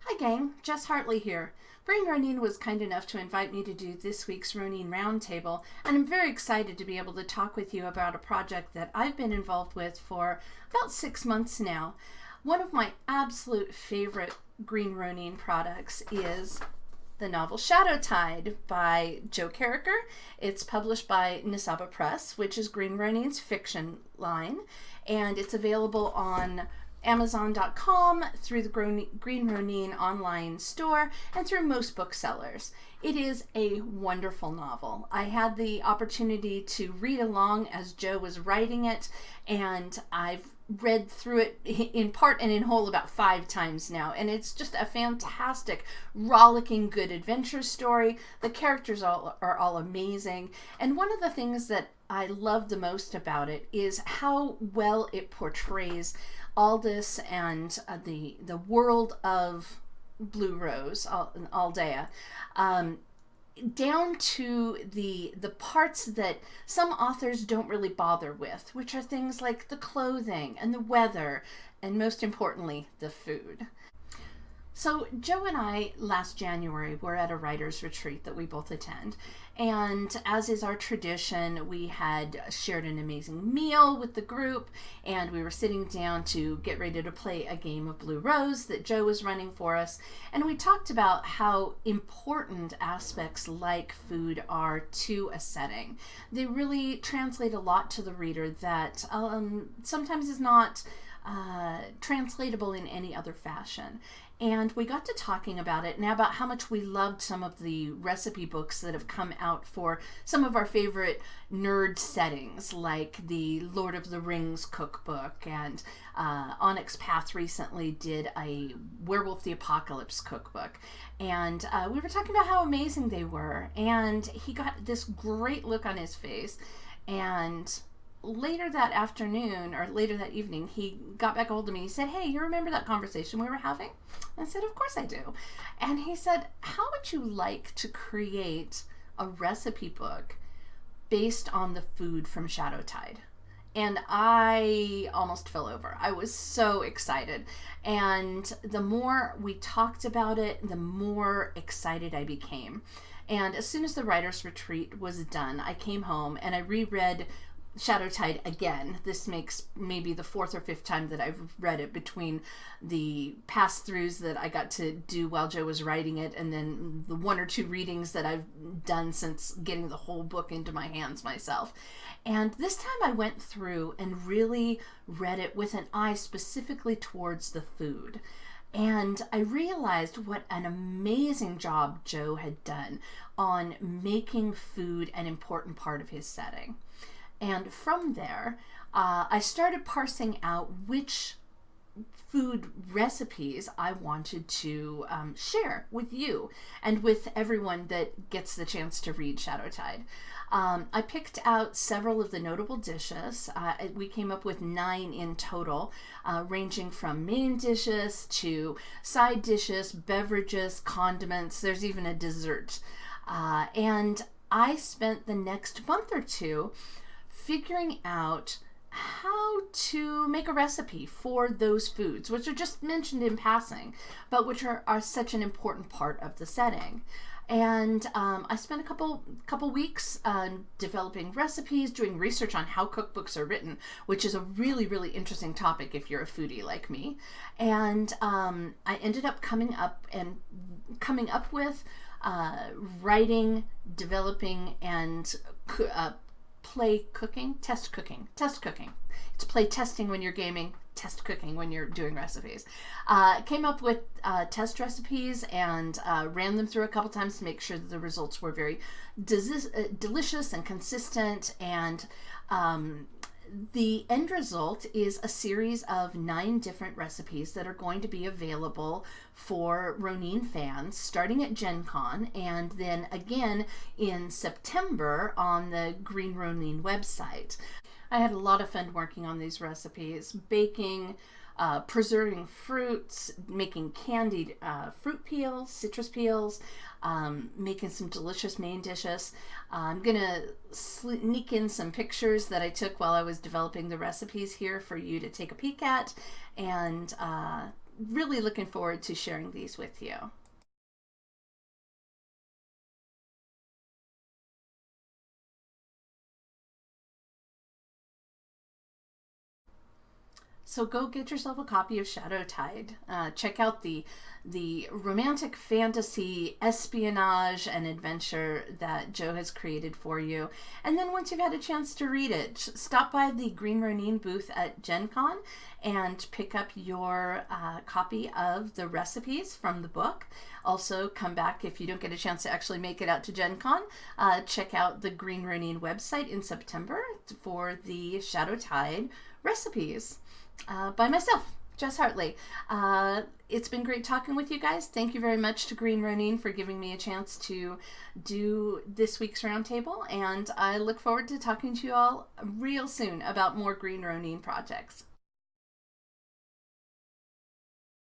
Hi gang, Jess Hartley here. Ronin was kind enough to invite me to do this week's Ronin Roundtable, and I'm very excited to be able to talk with you about a project that I've been involved with for about 6 months now. One of my absolute favorite Green Ronin products is the novel Shadowtide by Joe Carriker. It's published by Nisaba Press, which is Green Ronin's fiction line, and it's available on Amazon.com, through the Green Ronin online store, and through most booksellers. It is a wonderful novel. I had the opportunity to read along as Joe was writing it, and I've read through it in part and in whole about 5 times now, and it's just a fantastic, rollicking, good adventure story. The characters are all amazing, and one of the things that I love the most about it is how well it portrays Aldous and the world of Blue Rose, Aldea, down to the parts that some authors don't really bother with, which are things like the clothing and the weather, and most importantly, the food. So Joe and I last January were at a writer's retreat that we both attend, and as is our tradition, we had shared an amazing meal with the group, and we were sitting down to get ready to play a game of Blue Rose that Joe was running for us, and we talked about how important aspects like food are to a setting. They really translate a lot to the reader that sometimes is not translatable in any other fashion. And we got to talking about it now, about how much we loved some of the recipe books that have come out for some of our favorite nerd settings, like the Lord of the Rings cookbook, and Onyx Path recently did a Werewolf the Apocalypse cookbook. And we were talking about how amazing they were, and he got this great look on his face, and later that afternoon, or later that evening, he got back a hold of me. He said, "Hey, you remember that conversation we were having?" I said, "Of course I do." And he said, "How would you like to create a recipe book based on the food from Shadowtide?" And I almost fell over. I was so excited. And the more we talked about it, the more excited I became. And as soon as the writer's retreat was done, I came home and I reread Shadowtide again. This makes maybe the 4th or 5th time that I've read it, between the pass-throughs that I got to do while Joe was writing it, and then the 1 or 2 readings that I've done since getting the whole book into my hands myself. And this time I went through and really read it with an eye specifically towards the food. And I realized what an amazing job Joe had done on making food an important part of his setting. And from there, I started parsing out which food recipes I wanted to share with you and with everyone that gets the chance to read Shadowtide. I picked out several of the notable dishes. We came up with 9 in total, ranging from main dishes to side dishes, beverages, condiments. There's even a dessert. And I spent the next month or 2 figuring out how to make a recipe for those foods, which are just mentioned in passing, but which are such an important part of the setting. And I spent a couple weeks developing recipes, doing research on how cookbooks are written, which is a really, really interesting topic if you're a foodie like me. And I ended up coming up with writing, developing, and test cooking. It's play testing when you're gaming, test cooking when you're doing recipes. Came up with test recipes and ran them through a couple times to make sure that the results were very delicious and consistent. And the end result is a series of 9 different recipes that are going to be available for Ronin fans starting at GenCon, and then again in September on the Green Ronin website. I had a lot of fun working on these recipes, baking, preserving fruits, making candied fruit peels, citrus peels, making some delicious main dishes. I'm gonna sneak in some pictures that I took while I was developing the recipes here for you to take a peek at, and really looking forward to sharing these with you. So go get yourself a copy of Shadowtide. Check out the romantic fantasy espionage and adventure that Joe has created for you. And then once you've had a chance to read it, stop by the Green Ronin booth at GenCon and pick up your copy of the recipes from the book. Also, come back if you don't get a chance to actually make it out to GenCon. Check out the Green Ronin website in September for the Shadowtide recipes. By myself, Jess Hartley. It's been great talking with you guys. Thank you very much to Green Ronin for giving me a chance to do this week's roundtable, and I look forward to talking to you all real soon about more Green Ronin projects.